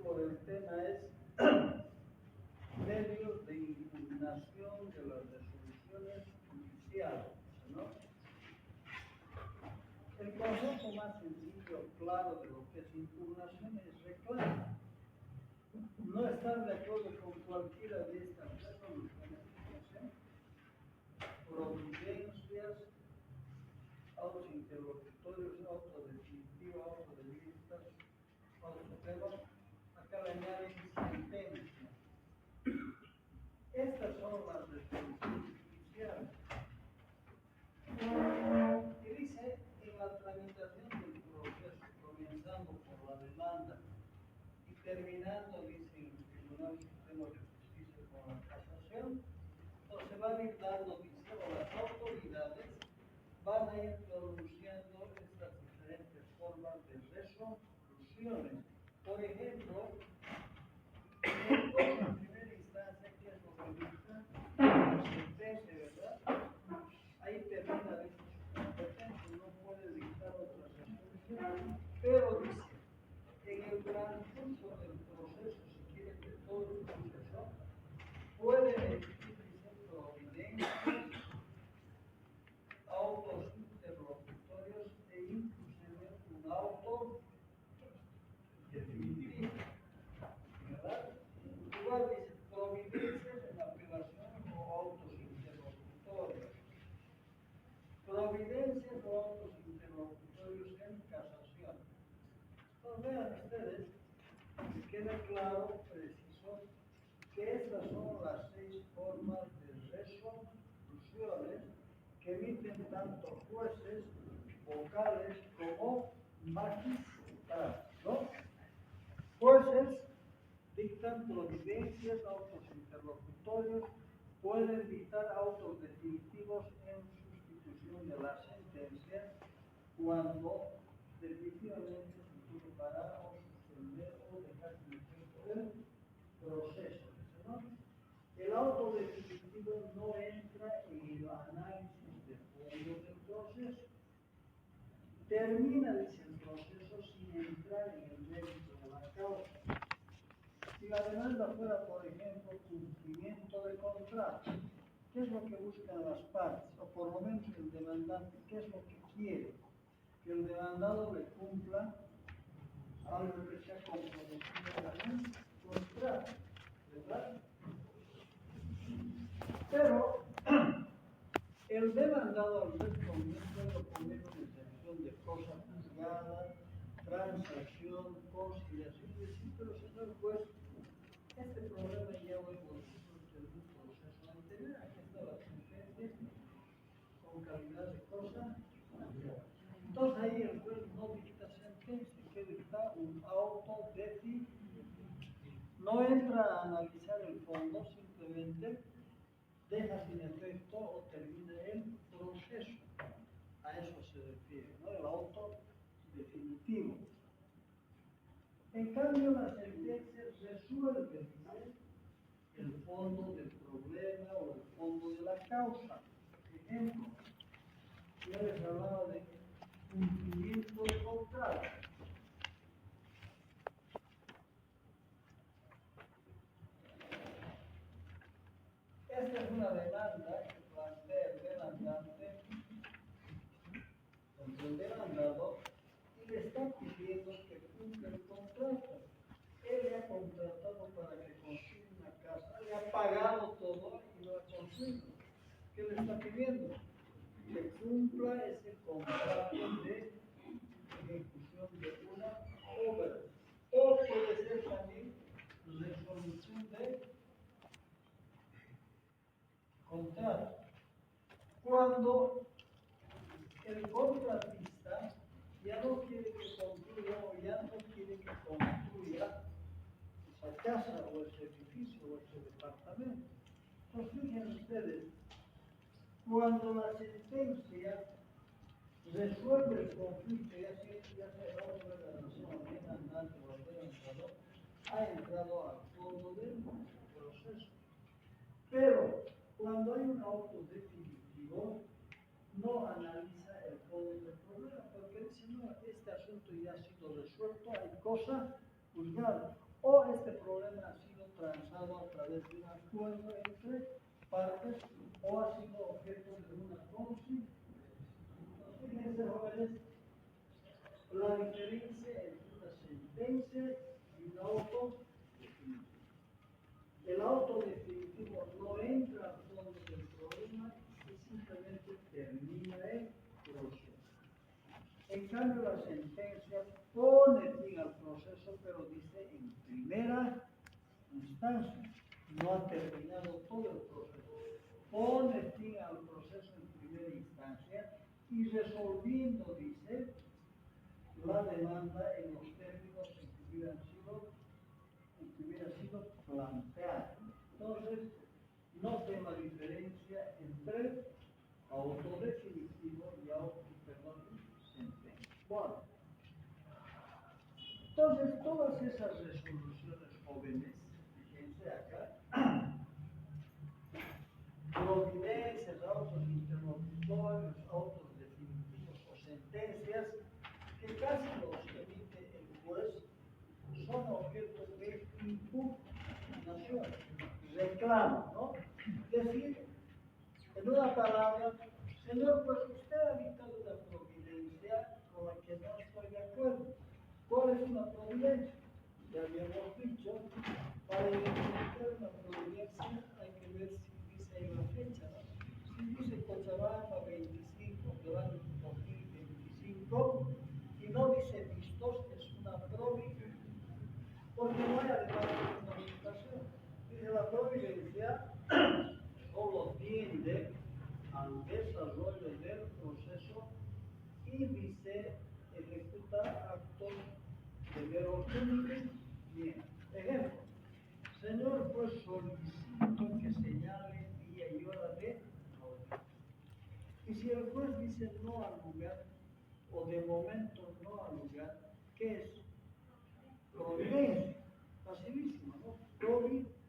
título del tema es medios de impugnación de las resoluciones judiciales, ¿no? El concepto más sencillo, claro, de lo que es impugnación es reclamo. No estar de acuerdo con cualquiera de estas resoluciones, providencias, autos interlocutorios, autos definitivos, autos de vistas, autos supremos, acá le añaden sentencia. Estas son las resoluciones judiciales. Y dice, en la tramitación del proceso, comenzando por la demanda y terminando, dice el Tribunal Supremo de Justicia con la casación, entonces van a ir dando, dice, o las autoridades van a ir pronunciando estas diferentes formas de resoluciones. Por ejemplo, en primera instancia, ¿qué es lo que dicta? La sentencia, ¿verdad? Ahí termina de su competencia, no puede dictar otra resolución. Pero dice, en el transcurso del proceso, si quiere que todo el proceso, puede emitir, dice, providencias, autos interlocutorios e inclusive un auto definitivo, ¿verdad? Igual dice providencias en apelación o autos interlocutorios, providencias o autos interlocutorios en casación. Entonces vean ustedes, que quede claro, preciso, que estas son las 6 formas de resoluciones que emiten tanto jueces, vocales como magistrados, ¿no? Jueces dictan providencias, autos interlocutorios, pueden dictar autos definitivos en sustitución de la sentencia cuando definitivamente se quiere parar o suspender o dejar sin efecto el proceso, ¿no? El auto definitivo no entra en el análisis de fondo del proceso. Termina, dice, el proceso sin entrar en el mérito de la causa. Si la demanda fuera, por ejemplo, cumplimiento de contrato, ¿qué es lo que buscan las partes? O por lo menos el demandante, ¿qué es lo que quiere? Que el demandado le cumpla algo que se ha comprometido en un contrato, ¿verdad? Pero el demandado al responder puede poner una excepción de cosa juzgada, transacción, conciliación, y decir, pero señor juez, este problema ya lo hemos resuelto en un proceso anterior, aquí está la sentencia con calidad de cosa juzgada. Entonces ahí el juez no dicta sentencia, que dicta un auto definitivo. No entra a analizar el fondo, simplemente deja sin efecto o termina el proceso. A eso se refiere, ¿no? El auto definitivo. En cambio, la sentencia resuelve, ¿no?, el fondo del problema o el fondo de la causa. Por ejemplo, yo les hablaba de cumplimiento de contrato. Esta es una demanda que plantea el demandante contra el demandado y le está pidiendo que cumpla el contrato. Él le ha contratado para que construya una casa, le ha pagado todo y lo ha construido. ¿Qué le está pidiendo? Que cumpla ese contrato de ejecución de una obra. O puede ser también resolución de contrato. Cuando el contratista ya no quiere que construya o ya no quiere que construya esa casa o ese edificio o ese departamento. Entonces fíjense ustedes, cuando la sentencia resuelve el conflicto, ya sea la otra relación demandante o el demandado, ha entrado al fondo del proceso. Pero cuando hay un auto definitivo, no analiza el fondo del problema, porque dice, no, este asunto ya ha sido resuelto, hay cosa juzgada. o este problema ha sido transado a través de un acuerdo entre partes o ha sido objeto de una conciliación. Fíjense, jóvenes, la diferencia entre una sentencia y un auto definitivo. El auto definitivo no entra al fondo del problema y simplemente termina el proceso. En cambio, la sentencia pone fin al proceso, pero dice en primera instancia. No ha terminado todo el proceso. Pone fin al proceso en primera instancia y resolviendo, dice, la demanda en los términos en que hubiera sido planteada. Entonces, no ve la diferencia entre auto definitivo y sentencia. Bueno, entonces todas esas resoluciones jóvenes, fíjense acá, providencias, autos interlocutorios, autos definitivos o sentencias, que casi los emite el juez, son objetos de impugnación, reclamo, ¿no? Decir, en una palabra, señor, pues usted ha dictado una providencia con la que no estoy de acuerdo. ¿Cuál es una providencia? Ya habíamos dicho, para identificar una providencia hay que ver si dice ahí la fecha, ¿no? Si dice Cochabamba 25 del año 2025 y no dice vistos, es una providencia. Porque no hay además una limitación. Dice la providencia solo tiende al desarrollo del proceso y dice ejecutar actos de mero cumplimiento. Ejemplo, señor, pues solicito que señale día y hora de audiencia. Y si el juez dice no al lugar, o de momento no al lugar, ¿qué es? Providencia. Facilísimo, ¿no? Providencia.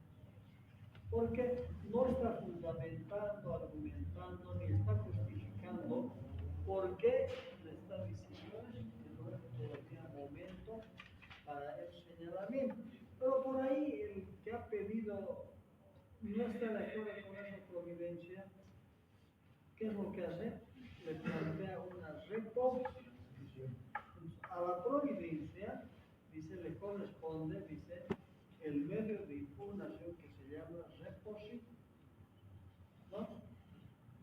Porque no está fundamentando, argumentando, ni está justificando por qué le está diciendo que no es todavía momento para el señalamiento. Pero por ahí el que ha pedido no está de acuerdo con esa providencia, ¿qué es lo que hace? Le plantea una reposición. A la providencia, dice, le corresponde, dice, el medio de impugnación que se llama reposición, ¿no?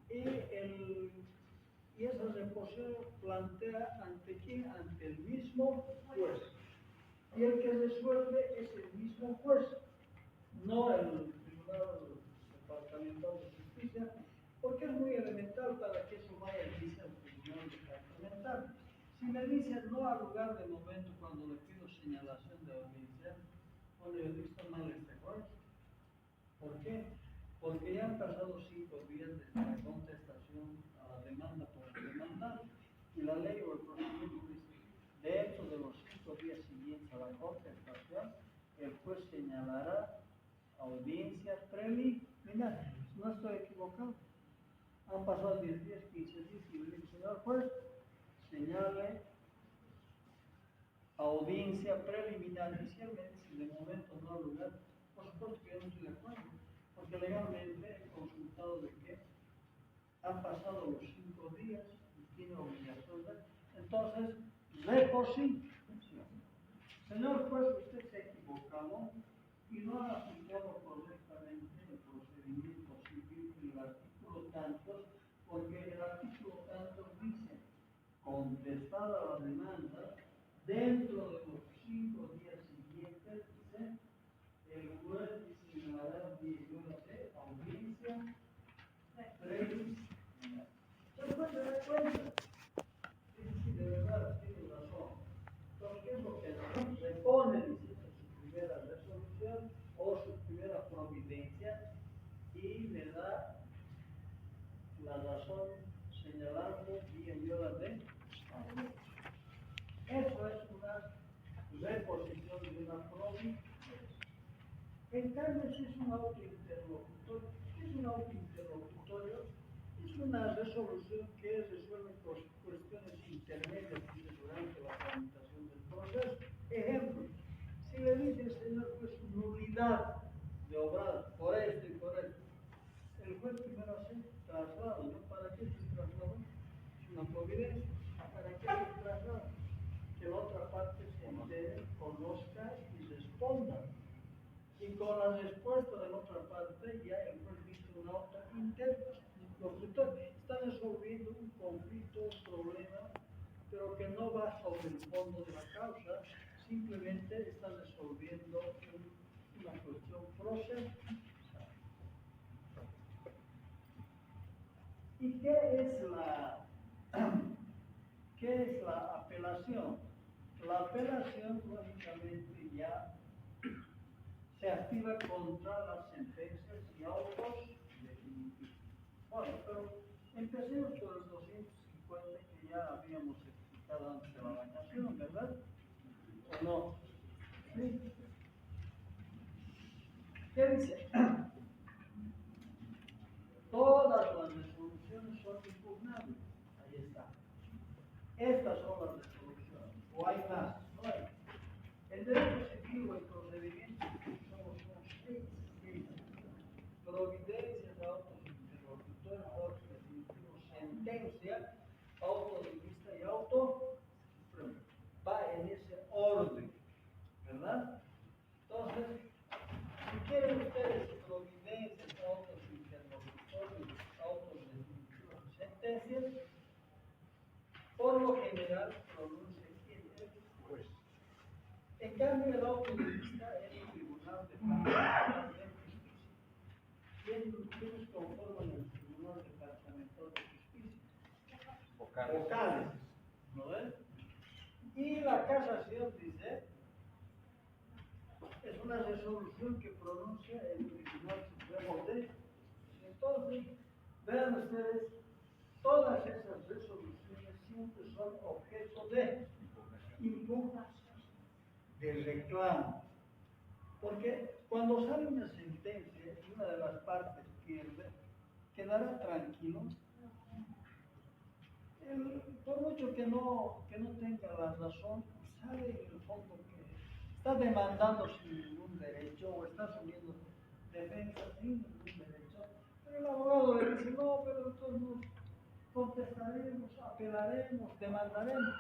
Y esa reposición plantea ante quién, ante el mismo juez. Y el que resuelve es el mismo juez, no el Tribunal Departamental de Justicia, porque es muy elemental para que eso vaya a decir al Tribunal Departamental. Si me dicen no al lugar de momento cuando le pido señalación de audiencia, bueno, yo he visto mal este juez. ¿Por qué? Porque ya han pasado 5 días desde la contestación a la demanda por el demandado. Y la ley o el procedimiento dice, dentro de los 5 días siguientes a la contestación, el juez señalará audiencia preliminar. No estoy equivocado. Han pasado 10 días, 15 días y el señor juez señale audiencia preliminar. Y si él me dice de momento no al lugar, por supuesto que yo no estoy de acuerdo. Porque legalmente he consultado de que han pasado los 5 días y tiene obligación de. Entonces, reposición. Señor juez, usted se ha equivocado y no ha aplicado correctamente el procedimiento civil y el artículo tantos, porque el artículo tantos dice, contestada la demanda, dentro de los 5 días siguientes, dice, el juez señalará día y hora de audiencia preliminar. El juez se da cuenta. Sí, de verdad, tiene razón. Entonces, ¿qué es lo que hace? Repone, dice, su primera resolución o su primera providencia y le da la razón señalando día y hora de audiencia. Eso es una reposición de una providencia. En cambio, si es un auto interlocutorio, ¿qué es un auto interlocutorio? Es una resolución que resuelve cuestiones intermedias durante la tramitación del proceso. Ejemplo, si le dice, señor la respuesta de la otra parte, ya el juez dice una otra interlocutor. Está resolviendo un conflicto, un problema, pero que no va sobre el fondo de la causa, simplemente está resolviendo una cuestión procesal. ¿Y qué es la apelación? La apelación, lógicamente, ya se activa contra las sentencias y autos definitivos. Bueno, pero empecemos por el 250 que ya habíamos explicado antes de la vacación, ¿verdad? ¿O no? ¿Sí? ¿Qué dice? Todas las resoluciones son impugnables. Ahí está. Estas son las resoluciones. ¿O hay más? No hay. El derecho civil o el procedimiento solo son seis. Providencias, autos interlocutores, autos definitivos, sentencia, auto de vista y auto supremo. Va en ese orden, ¿verdad? Entonces, si quieren ustedes providencias, autos interlocutores, autos definitivos, sentencias, por lo general pronuncia el juez. En cambio, el auto de vista es el tribunal de justicia. ¿Quiénes conforman el tribunal departamental de justicia? Vocales. ¿No ves? Y la casación dice, es una resolución que pronuncia el Tribunal Supremo de Justicia. Entonces, vean ustedes, todas esas resoluciones siempre son objeto de impugnación, de reclamo. Porque cuando sale una sentencia y una de las partes pierde, quedará tranquilo. Por mucho que no tenga la razón, sabe en el fondo que está demandando sin ningún derecho o está asumiendo defensa sin ningún derecho. Pero el abogado le dice, no, pero entonces nos contestaremos, apelaremos, demandaremos.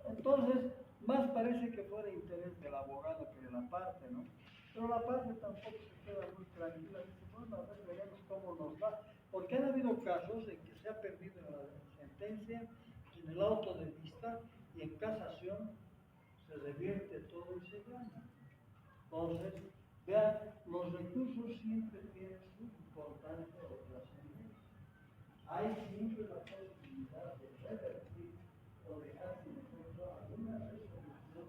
Entonces, más parece que fuera interés del abogado que de la parte, ¿no? Pero la parte tampoco se queda muy tranquila, dice, bueno, a ver, veremos cómo nos va. Porque han habido casos en que se ha perdido la sentencia, en el auto de vista y en casación se revierte todo y se gana. Entonces, vean, los recursos siempre tienen su importancia o trascendencia. Hay siempre la posibilidad de revertir o dejar sin efecto alguna resolución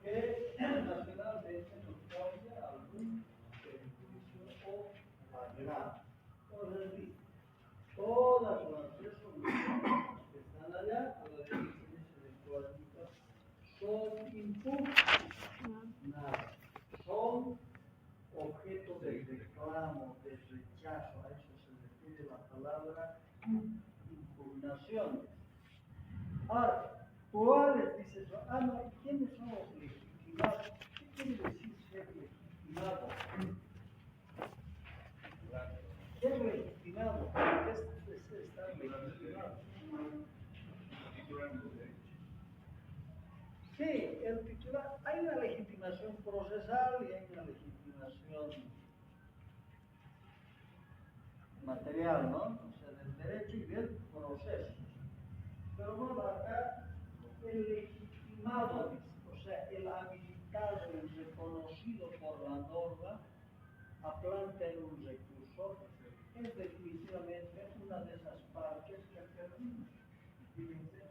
que nacionalmente nos cause algún perjuicio o agravo. Entonces, todas las resoluciones que están allá, a la derecha de cuadrita, son impugnadas, son objeto de reclamo, de rechazo, a eso se refiere la palabra impugnación. Ahora, ¿cuáles dice eso? No, ¿quiénes son los legitimados? ¿Qué quiere decir ser legitimado? Ser legitimado, ¿qué es estar legitimado? Sí, el titular, hay una legitimación procesal y hay una legitimación material, ¿no? O sea, del derecho y del proceso. Pero bueno, acá el legitimado, o sea, el habilitado, el reconocido por la norma a plantear un recurso, es definitivamente una de esas partes que perdido. Fíjense,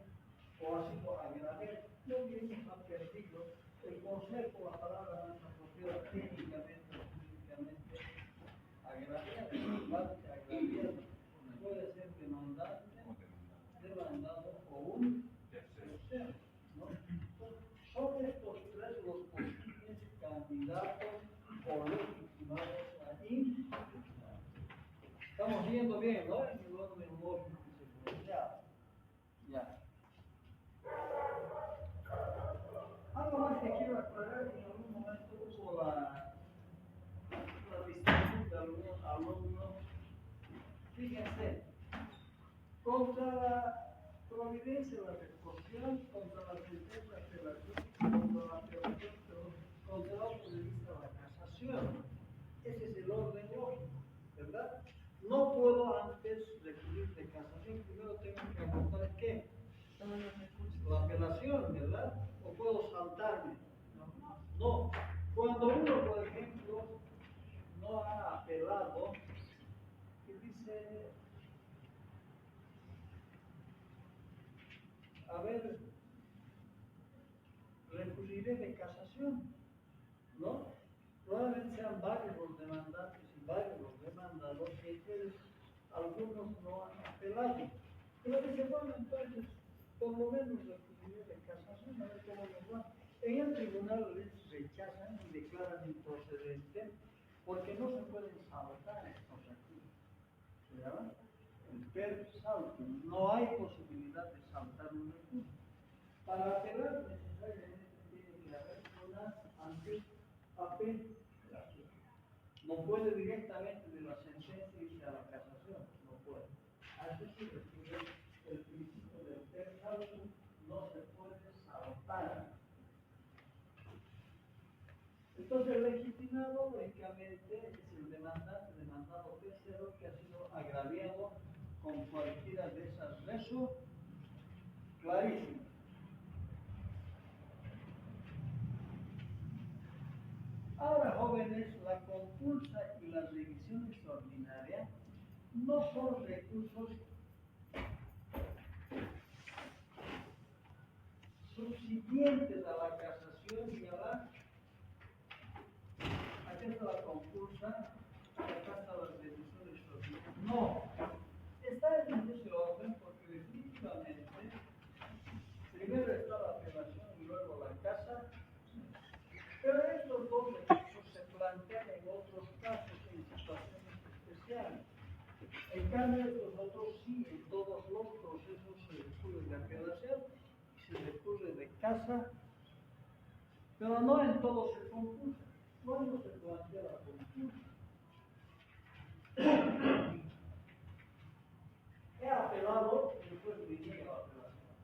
o ha sido agravado. No bien ha perdido el concepto, la palabra más apropiada técnicamente, jurídicamente, agravado, parte agravado, puede ser demandante, demandado o un tercero, ¿no? Son estos tres los posibles candidatos o legitimados a impugnar. Estamos viendo bien, ¿no? En el orden lógico y secuencial. Ya. Algo más que quiero aclarar, en algún momento hubo la discusión de algunos alumnos. Fíjense, contra la providencia, la resolución, contra la sentencia apelación, contra la apelación, contra el auto de vista casación. Ese es el orden lógico, ¿verdad? No puedo antes recurrir de casación, primero tengo que agotar ¿qué? La apelación, ¿verdad? O puedo saltarme. No. Cuando uno, por ejemplo, no ha apelado, y dice, a ver, recurriré de casación, ¿no? Probablemente sean varios los demandantes y varios los demandados, y entonces algunos no han apelado. Pero dice, bueno, entonces, por lo menos recurriré de casación, a ver cómo nos va. En el tribunal les rechazan y declaran improcedente porque no se pueden saltar estos recursos. ¿Se llama? El per salto. No hay posibilidad de saltar un recurso. Para apelar necesariamente tiene que haber una apelación. No puede directamente de la sentencia irse a la casación. No puede. Así se refiere el principio del per salto. No se puede saltar. Entonces el legitimado lógicamente es el demandante, demandado tercero, que ha sido agraviado con cualquiera de esas resos clarísimas. Ahora, jóvenes, la compulsa y la revisión extraordinaria no son recursos subsiguientes a la casación y a la... Aquí está la compulsa, acá está la revisión extraordinaria. No, está en ese orden porque definitivamente primero está la apelación y luego la casa, pero estos dos recursos se plantean en otros casos, en situaciones especiales. En cambio, estos otros sí, en todos los procesos se recurre de apelación, se recurre de casa, pero no en todos se compulsa. ¿Cuándo se plantea la compulsa? He apelado y después me niega la apelación.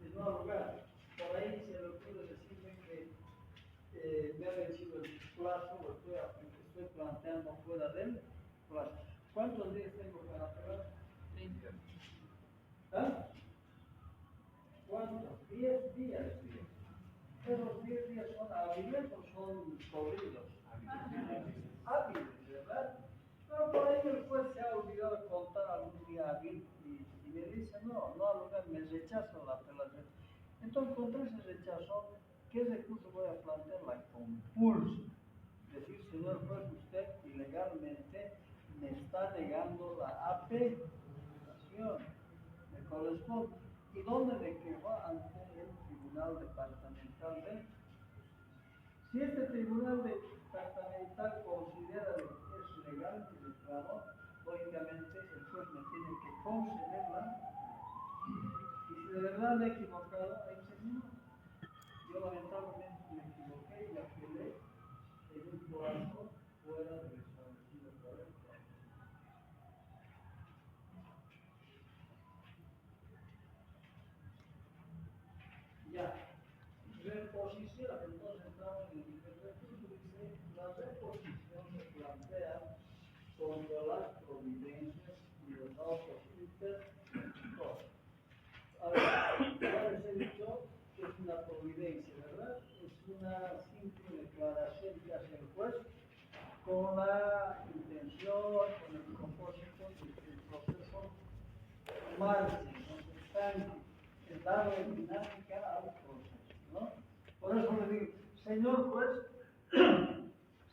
Es no lugar. Por ahí se le ocurre decirme que me ha vencido el plazo o estoy planteando fuera del plazo. ¿Cuántos días tengo para apelar? 30. ¿Ah? ¿Cuántos? 10 días. Esos 10 días son hábiles o son corridos. Hábiles, ¿verdad? Pero por ahí el juez se ha olvidado de contar algún día hábil y me dice, no, al lugar me rechazo la apelación. Entonces, contra ese rechazo, ¿qué recurso voy a plantear? La compulsa. Decir, señor juez, usted ilegalmente me está negando la apelación. Me corresponde. ¿Y dónde me quejo? Ante el Tribunal Departamental de... Si este Tribunal Departamental considera que es legal y declaró, lógicamente el juez me tiene que concederla. Y si de verdad me he equivocado, ahí se dice, yo lamentablemente me equivoqué y apelé en un plazo fuera del establecido por el juez. Ya, reposición, entonces estamos en el recurso, dice, la reposición se plantea contra las providencias y los autos internos. A ver, ya les he dicho que es una providencia, ¿verdad? Es una simple declaración que hace el juez con la intención, con el propósito de que el proceso marche, no se estanque, es darle dinámica al proceso, ¿no? Por eso le digo, señor juez,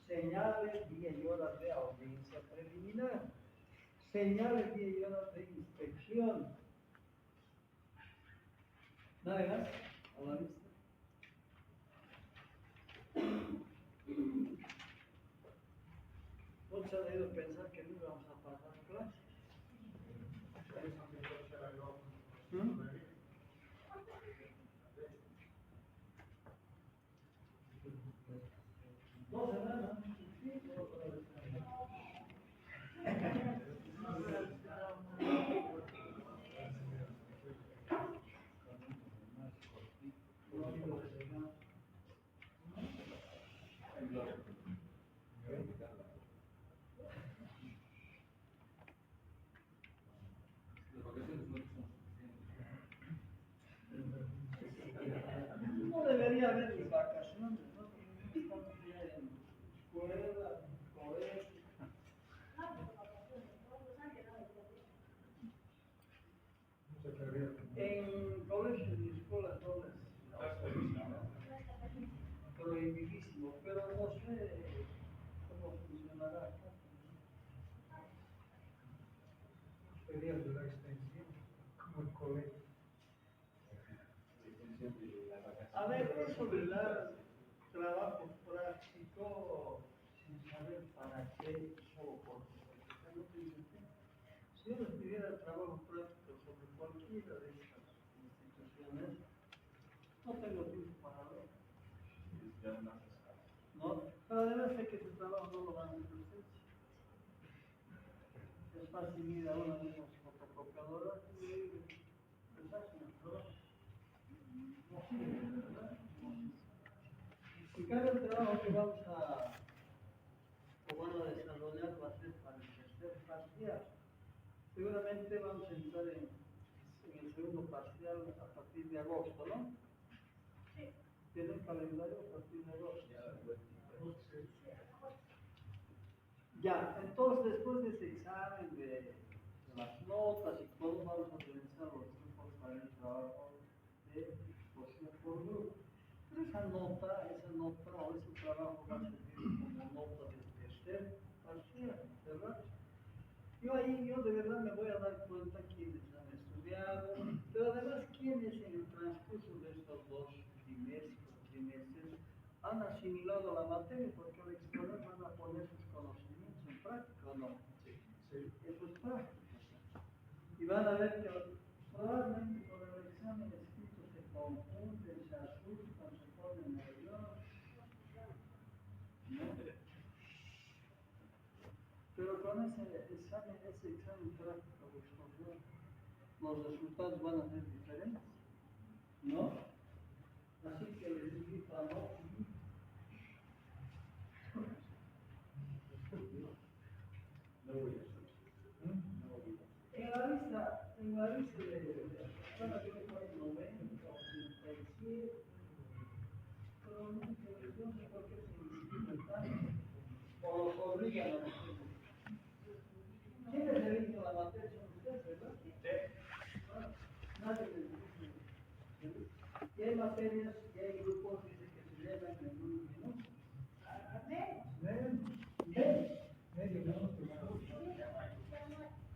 señale día y horas de audiencia preliminar, señale día y horas de inspección. Nada más, a la vista. Muchos han debido pensar que no íbamos a pasar clase. Dos semanas. dará acá. Pedías de la extensión, como el colegio. A ver, eso de dar trabajo práctico sin saber para qué, solo porque no te dicen qué. Si yo les pidiera trabajo práctico sobre cualquiera de estas instituciones, no tengo tiempo para ver. ¿No? Pero además sé que su trabajo no lo van a hacer ustedes. Es fácil ir a una de esas fotocopiadoras y les hacen el trabajo. No sirve, ¿verdad? No sirve. En cambio, el trabajo que vamos a, o van a desarrollar va a ser para el tercer parcial. Seguramente vamos a entrar en el segundo parcial a partir de agosto, ¿no? Sí. ¿Tienen calendario a partir de agosto? Ya, entonces después de ese examen de las notas y todo, vamos a realizar los grupos para el trabajo de exposición por grupo. Pero esa nota o ese trabajo va a servir como nota del tercer parcial, ¿verdad? Yo de verdad me voy a dar cuenta quiénes han estudiado, pero además quiénes en el transcurso de estos dos trimestres han asimilado la materia, porque al exponer van a poner sus conocimientos en práctica, ¿o no? Sí. Eso es práctico. Y van a ver que probablemente por el examen escrito se confunden, se asustan, se ponen nerviosos. ¿No? Pero con ese examen práctico de exposición, los resultados van a ser diferentes, ¿no? Así que les invito a no. No voy a hacer. En la lista de bueno, yo le pongo 90, 87, pero no sé por qué se inscriben tanto, o los obligan a nosotros. ¿Quiénes eligen la materia? Son ustedes, ¿verdad? Sí. Nadie les dice. Y hay materias y hay grupos dice que se llevan en un minuto. Medio minuto.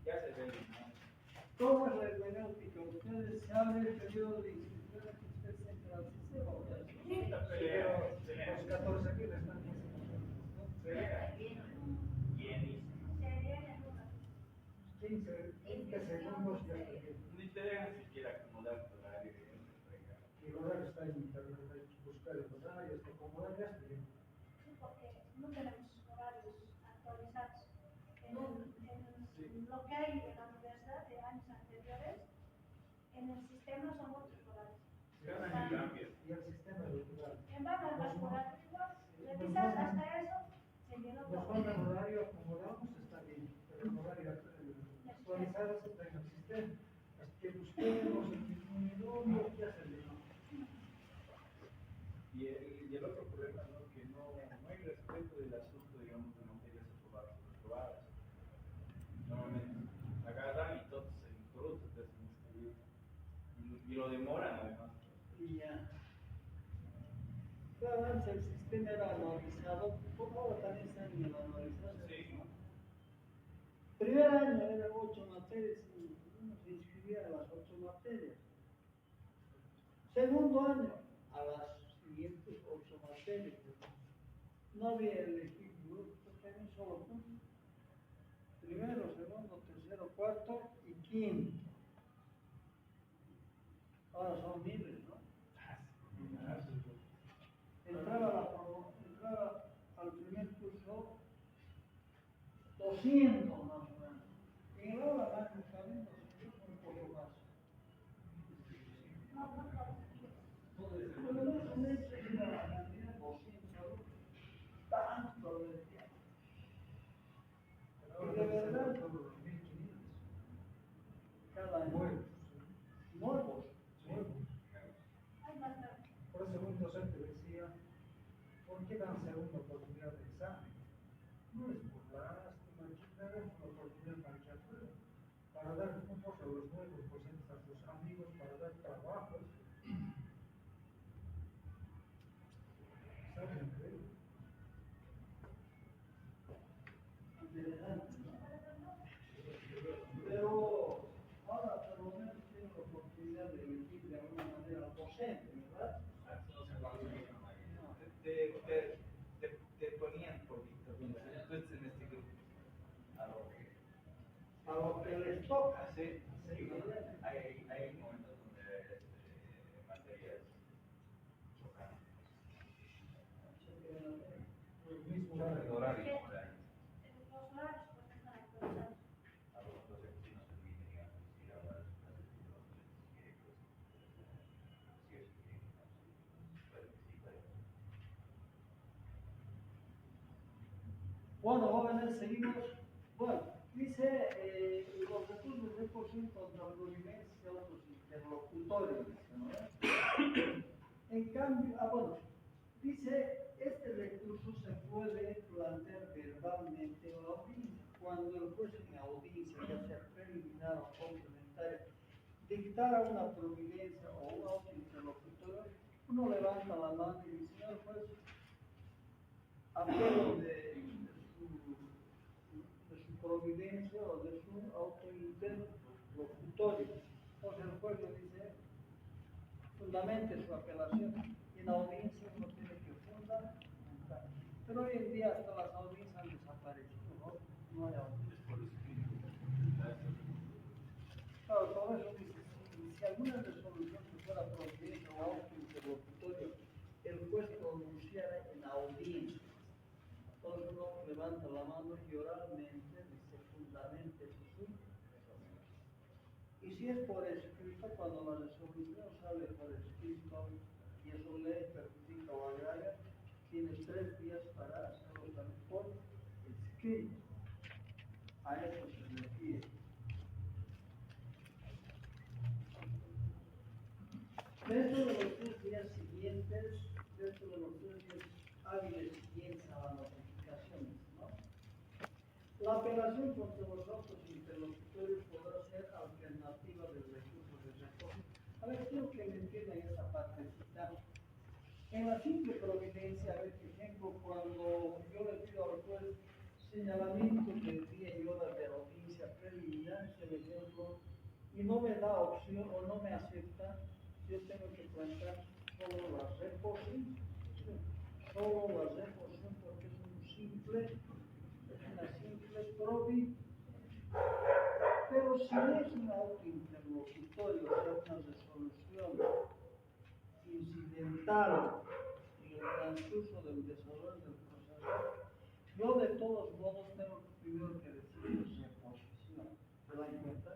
Ya se ve. ¿Cómo es la hermenéutica? ¿Ustedes saben el periodo de inscripción que ustedes entran al sistema? Sí. Pero los 14 que están en ese momento. 15 segundos ya ni te dejan siquiera acomodar tu horario. Y el horario está en internet, hay que buscar el horario, hasta acomodar ya está bien. Sí, porque no tenemos horarios actualizados. Lo que hay en la universidad de años anteriores, en el sistema son otros horarios. Y el sistema electoral. En base a las horarios, revisar hasta eso, se llenó todo. Nos falta el horario, acomodamos, está bien, pero el horario actualizado se está en el sistema. Así que busquemos en minuto, ya se llenó. Y el otro problema, ¿no? Que no hay respeto del asunto, digamos, de materias aprobadas. Normalmente agarran y todos se incrustan, te hacen escribir. Y lo demoran además. Y ya. Pero antes el sistema era anualizado, como ahora también está en el anualizado. Sí. ¿No? Primer año eran 8 materias y uno se inscribía a las 8 materias. Segundo año, a las siguientes 8 materias. No había elegido grupo, tenía un solo curso. Primero, segundo, tercero, cuarto y quinto. Ahora son miles, ¿no? Entraba al primer curso 200 más o menos. Y ahora van saliendo un poco más. Pero no es un hecho de la cantidad de 200, tanto de tiempo. Y de verdad, cada año. Nuevos. Por eso un docente decía, ¿por qué dan segunda oportunidad de examen? No es por lástima, damos una oportunidad para que aprueben, para dar puntos a los nuevos docentes, a sus amigos, para dar trabajos. ¿Saben qué? toca. Sí, sí, hay momentos donde materias chocan. Los mismos El horario, Los horarios pues están actualizados. a los vecinos se olviden, digamos, ir a las clases de los que pues, sí o sí tienen que puede que sí, puede que no. Bueno, jóvenes, seguimos. Bueno, dice los recursos de por sí contra providencia de otros interlocutores, ¿no? En cambio, bueno, dice, este recurso se puede plantear verbalmente o en audiencia. Cuando el juez en audiencia, ya sea preliminar o complementaria, dictara una providencia o un auto interlocutorio, uno levanta la mano y dice, señor juez, apelo de su providencia o de su auto interlocutorio. Entonces el juez le dice, fundamente su apelación. Y en la audiencia uno tiene que fundamentar. Pero hoy en día hasta las audiencias han desaparecido, ¿no? No hay audiencias. Claro, todo eso dice, si alguna resolución que fuera providencia o auto interlocutorio, el juez pronunciara en audiencia. Entonces uno levanta la mano y oralmente dice fundamente su resolución. Y si es por escrito, cuando la resolución sale por escrito y eso le perjudica o agrega, tienes 3 días para hacerlo también por escrito. A eso se refiere. Dentro de los 3 días siguientes, dentro de los 3 días hábiles siguientes a la notificación, ¿no? La apelación contra los autos interlocutorios podrá ser alternativa del recurso de reposo. A ver, quiero que me entiendan esa partecita. En la simple providencia, a ver, por ejemplo, cuando yo le pido al juez señalamiento de día y hora de audiencia preliminar, por ejemplo, y no me da opción o no me acepta, yo tengo que plantear solo la reposición. Solo la reposición porque es una simple providencia. Pero si es un auto interlocutorio, o sea, una resolución incidental en el transcurso del desarrollo del proceso, yo de todos modos tengo primero que decir reposición. ¿Se dan cuenta?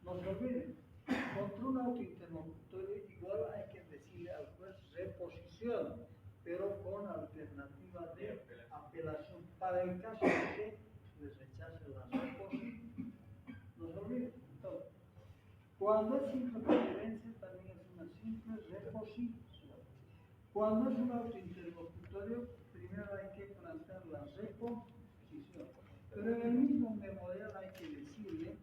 No se olviden, contra un auto interlocutorio igual hay que decirle al juez reposición, pero con alternativa de apelación para el caso de que les rechace la reposición. No se olviden. Entonces, cuando es simple providencia también es una simple reposición. Cuando es un auto interlocutorio, primero hay que plantear la reposición. Pero en el mismo memorial hay que decirle,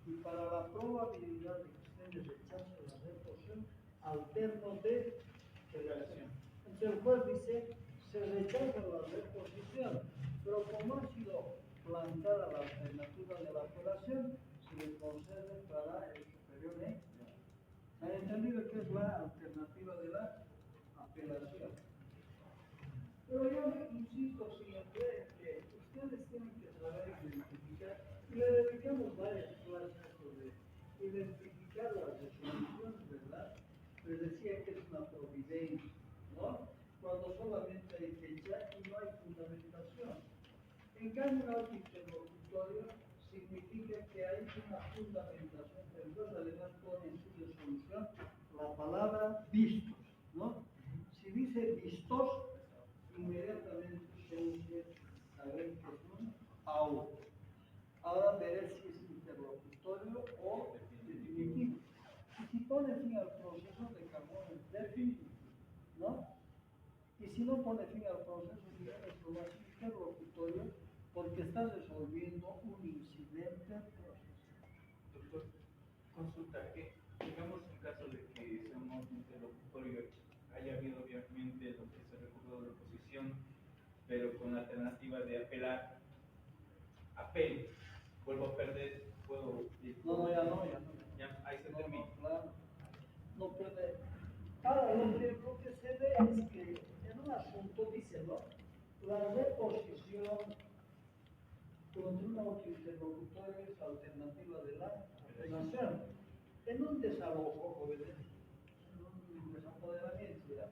y para la probabilidad de que usted le rechace la reposición, alterno de apelación. Entonces el juez dice, se rechaza la reposición, pero como ha sido planteada la alternativa de la apelación, se le concede para el superior extra. ¿Han entendido qué es la alternativa de la apelación? Pero yo insisto siempre que ustedes tienen que saber identificar, y le dedicamos varias clases sobre identificar las resoluciones, ¿verdad? Les decía que es una providencia, ¿no? Cuando solamente hay fecha y no hay fundamentación. En cambio, un auto interlocutorio significa que hay una fundamentación. El juez además pone en su resolución la palabra vistos, ¿no? Si dice vistos, inmediatamente usted debe saber que es un auto. Ahora veré si es interlocutorio o definitivo. Y si pone fin al proceso de carbón es definitivo, ¿no? Y si no pone fin al proceso, es lo más interlocutorio porque está resolviendo un incidente procesal. Doctor, consulta que, digamos en caso de que sea un interlocutorio, haya habido obviamente lo que se recurrió de oposición, pero con la alternativa de apelar, apelo, vuelvo a perder, puedo ir. No, ya no. Ya, ahí se No, termina. claro. No puede. Ahora, lo que se ve es que en un asunto dice, ¿no? La reposición con uno que interlocutores alternativa de la apelación. En un desalojo, jóvenes, en un desapoderamiento, ¿verdad?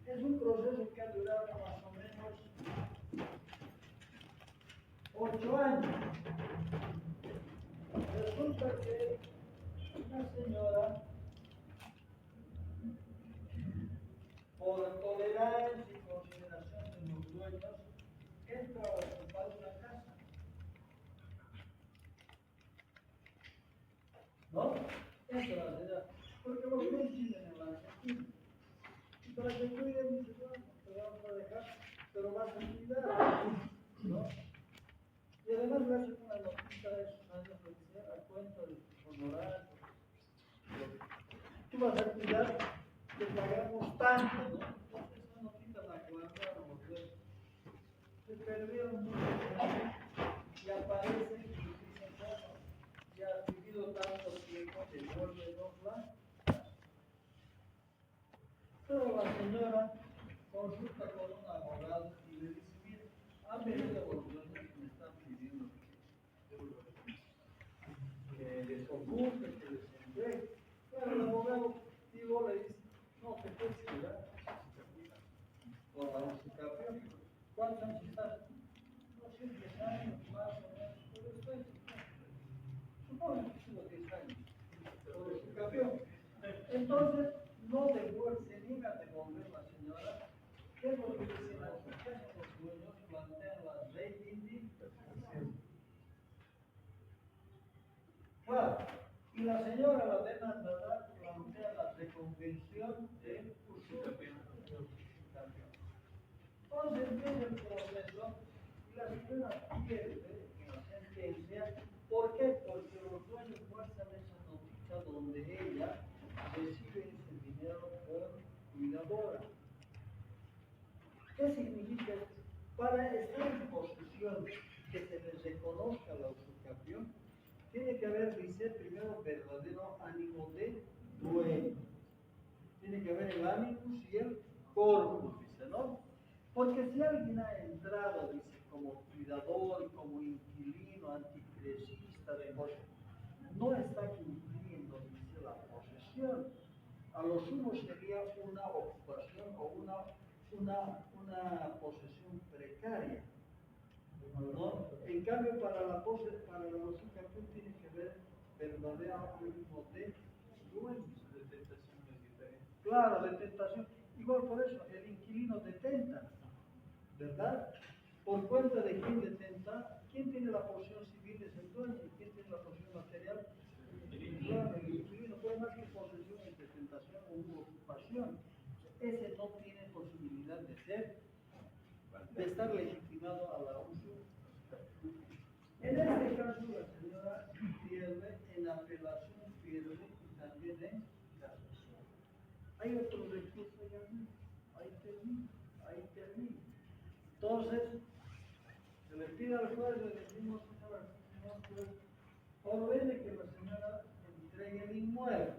Es un proceso que ha durado más o menos 8 años. Resulta que una señora, por tolerancia y consideración de los dueños, entra a ocupar una casa. ¿No? Entra la señora. Porque los dueños viven en la Argentina. Y para que cuiden, dice, bueno, te vamos a dejar, pero vas a cuidar. ¿No? Y además le hacen una notita de esos años que dice, a cuenta de tus honorarios. Tú vas a cuidar, te pagamos tanto, ¿no? Entonces esa notita la guardaron los dueños. Se perdieron muchos años y aparecen y dicen, bueno, ya has vivido tanto tiempo, devuélvenos la casa. Pero la señora consulta con un abogado y le dice, mire, han venido los dueños y me están pidiendo que les ocupe, que les entregue. Claro, el abogado digo, le dice, no, te puedes cuidar. Por la usucapión. ¿Cuántos años estás? No sé, 10 años más o menos. Pero estoy, supongo que estuvo 10 años. Por usucapión. Entonces, no se niega a devolver la señora. ¿Qué es lo que dicen los dueños? Plantean la reivindicación. Claro, y la señora, la demandada, plantea la reconvención de usucapión. Entonces empieza el proceso y la señora pierde en la sentencia. ¿Por qué? Porque los dueños muestran esa noticia donde ella recibe ese dinero por cuidadora. ¿Qué significa esto? Para estar en posesión que se les reconozca la usucapión, tiene que haber, dice, primero verdadero ánimo de dueño. Tiene que haber el ánimos y el corpus, dice, ¿no? Porque si alguien ha entrado, dice, como cuidador, como inquilino, anticresista de cosas, no está cumpliendo, dice, la posesión. A lo sumo sería una ocupación o una posesión precaria. ¿No? En cambio, para la usucapión tiene que ver verdadero ánimo de dueño. De tentación es diferente. Claro, de tentación. Igual por eso, el inquilino detenta, ¿verdad? ¿Por cuenta de quién detenta? ¿Quién tiene la posesión civil? Es el dueño. ¿Y quién tiene la posesión material? Claro, el inquilino. Puede más que posesión es de tentación o ocupación. Ese no tiene posibilidad de estar legitimado a la uso. En este caso, la señora pierde, en apelación pierde y también en casación. Hay otro recurso ya, ahí termina. Entonces, se le pide al juez, le decimos, señora, señor juez, ordene que la señora entregue el inmueble.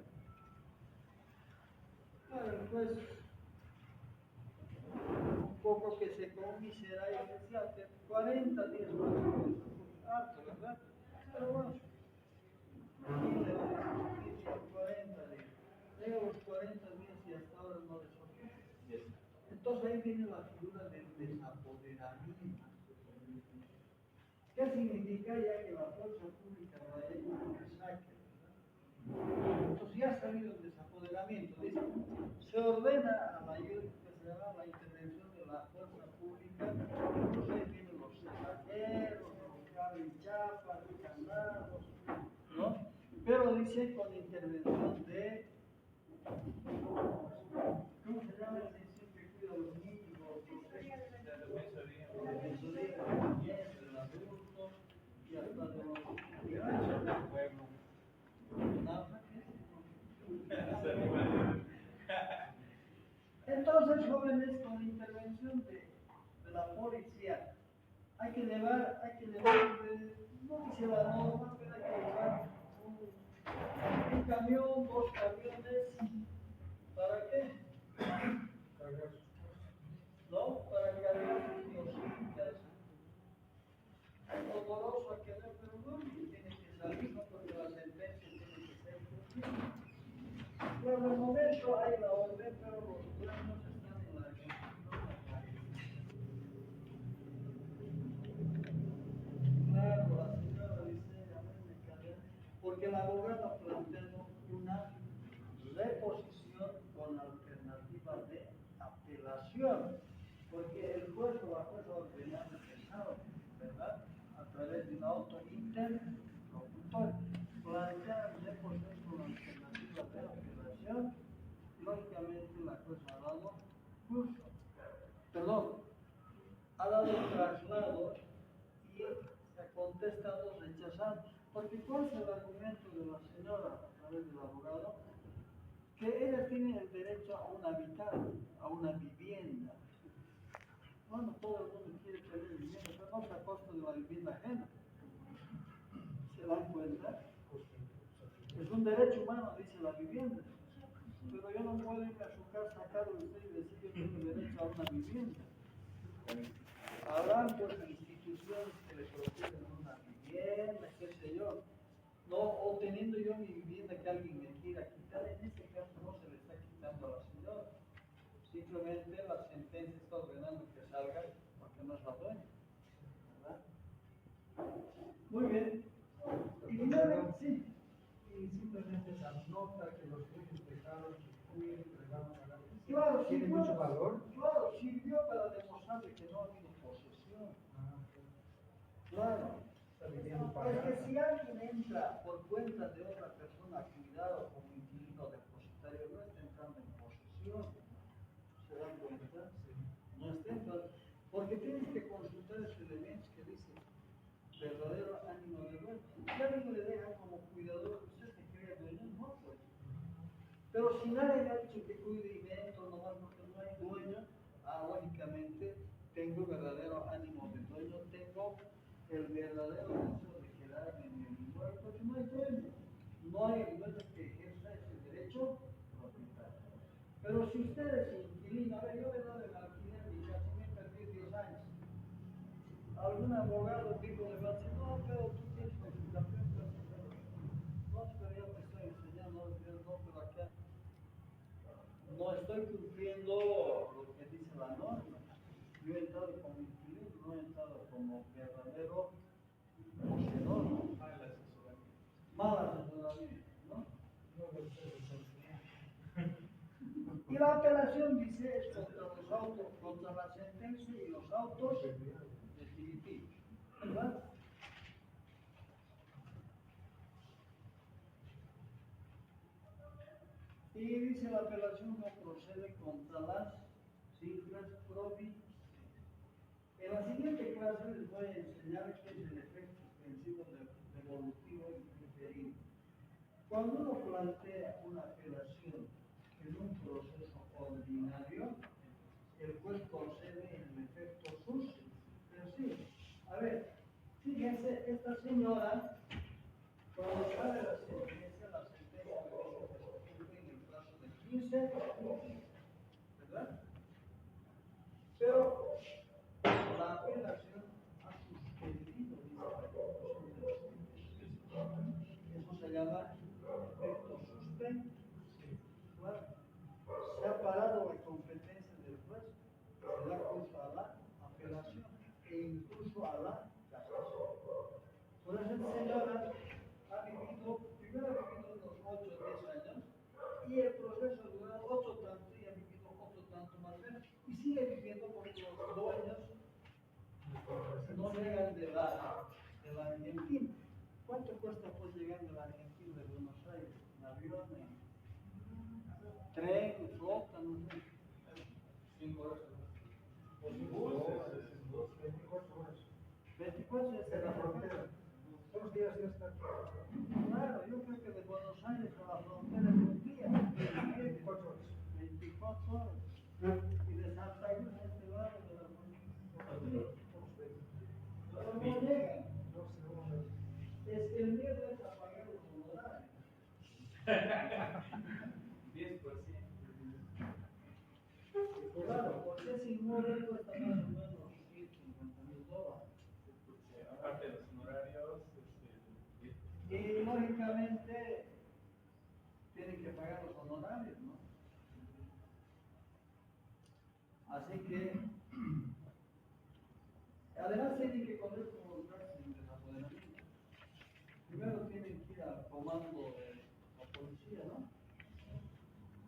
Claro, el juez, un poco que se conmisera y decía que 40 días más, harto, ¿verdad? Pero bueno, y le decimos 40 días. Llega los 40 días y hasta ahora no les ocurre. Entonces ahí viene la figura del desapoderamiento. ¿Qué significa ya que la fuerza pública no hay que saque? Entonces ya ha salido el desapoderamiento. Dice, se ordena a la intervención de la fuerza pública. Entonces ahí vienen los cerrajeros, los cabichapas, los candados, ¿no? Pero dice con intervención de, ¿cómo se llama el instituto que cuida a los niños? La defensoría. La defensoría de la niñez, del adulto y hasta de los Del pueblo. Entonces, jóvenes, con intervención de la policía, hay que llevar, no dice la norma, pero hay que llevar un camión, 2 camiones, ¿para qué? ¿No? Para cargar sus cositas. interlocutor, plantear de proceso una alternativa de apelación, lógicamente la jueza ha dado curso, ha dado traslado y se ha contestado rechazando. Porque ¿cuál es el argumento de la señora a través del abogado? Que ella tiene el derecho a un habitado, a una vivienda. Bueno, todo el mundo quiere tener vivienda, pero no a costa de la vivienda ajena. ¿Se dan cuenta? Es un derecho humano, dice la vivienda. Pero yo no puedo irme a su casa, sacarlo de usted y decir yo tengo derecho a una vivienda. Habrán pues instituciones que le protegen una vivienda, qué sé yo. No, o teniendo yo mi vivienda que alguien me quiera quitar, en este caso no se le está quitando a la señora. Simplemente la sentencia está ordenando que salga porque no es la dueña. ¿Verdad? Muy bien. Y finalmente, sí. Y simplemente esa nota que los dueños dejaron que cuiden, que le van a pagar. Claro, ¿Tiene mucho valor? Claro, sirvió para demostrarle que no ha habido posesión. Claro. Está viviendo Es para que si alguien entra por cuenta de otra persona a cuidado como inquilino depositario, no está entrando en posesión. ¿Se dan cuenta? No está entrando. Porque tienes que consultar esos elementos que dice verdadero ánimo de dueño. Si alguien le deja como cuidador, ¿usted se cree dueño? No, pues. Pero si nadie le ha dicho que cuide y me entro nomás porque no hay dueño, lógicamente tengo verdadero ánimo de dueño, tengo el verdadero deseo de quedarme en el inmueble porque no hay dueño. No hay el dueño que ejerza ese derecho propietario. Pero si usted es inquilino, a ver, yo le doy el alquiler de mi casa, me perdí 10 años. Algún abogado tipo le va a decir, no, pero tú tienes justificación, no, pero yo te estoy enseñando, no, pero acá no estoy cumpliendo lo que dice la norma. Yo he entrado como inquilino, no he entrado como verdadero poseedor. Mal asesoramiento, ¿no? Y la apelación dice es contra los autos, contra la sentencia y los autos definitivos, ¿verdad? Y dice la apelación no procede contra las cifras provinciales. En la siguiente clase les voy a enseñar qué es el efecto extensivo devolutivo y diferido. Cuando uno plantea una apelación en un proceso ordinario, el juez concede en efecto suspensivo. A ver, fíjense, esta señora, cuando sale la sentencia me dice que se cumple en el plazo de 15 días, ¿verdad? Pero la apelación ha suspendido, dice la conclusión de la sentencia. Eso se llama efecto suspensivo. Claro. Se ha parado la competencia del juez, se da curso a la apelación e incluso a la casación. Por eso esta señora ha vivido, primero ha vivido unos 8 o 10 años y el proceso ha durado otro tanto y ha vivido otro tanto más veces y sigue viviendo porque los dueños no llegan de la Argentina. ¿Cuánto cuesta pues llegar de la Argentina de Buenos Aires? En avión, en tren, flota, no sé. 5 horas. Por buses, 24 horas. 24 es En la frontera. Todos los días ya está. Claro, yo creo que de Buenos Aires a la frontera es un día. 24 horas. 24 horas. Y de Santa Cruz a este lado de la frontera. Pero no llegan. Es que el miedo es apagar los honorarios. 10%. Claro, porque ese inmueble cuesta más o menos $150,000. Aparte de los honorarios, Y lógicamente tienen que pagar los honorarios, ¿no? Así que, además tienen que correr con los gastos de desapoderamiento. Primero tienen que ir al comando de la policía, ¿no?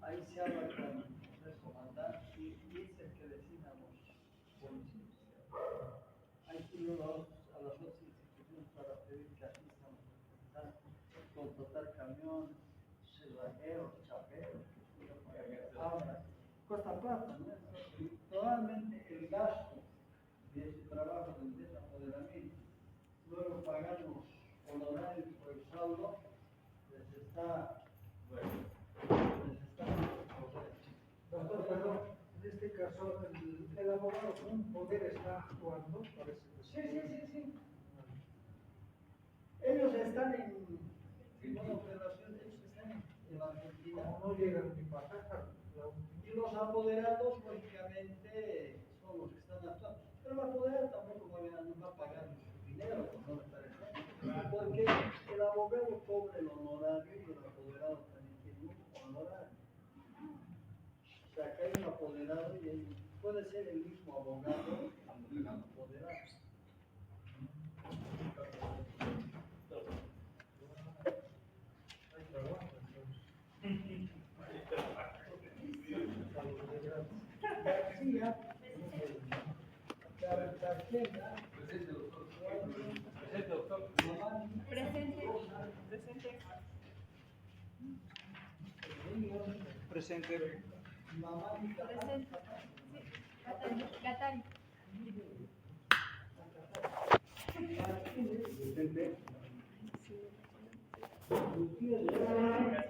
Ahí se habla con el comandante y es el que designa a los policías. Hay que ir a las otras instituciones para de ese trabajo del desapoderamiento, luego pagar los honorarios por el saldo, les está. Doctor, perdón, en este caso el abogado con poder está actuando, parece que Sí. Ellos están en una operación, ellos están en la Argentina. como no llegan ni para acá, Y los apoderados, lógicamente, son los que están actuando. Pero el apoderado tampoco va a pagar su dinero, no me parece. Porque el abogado cobra el honorario y el apoderado también tiene un honorario. O sea, que hay un apoderado y puede ser el mismo abogado y el apoderado. hay trabajo, entonces. García, Cartagena, Presente, doctor. Presente. Presente. Mamá, Presente. Sí. Gatari. Gutiérrez,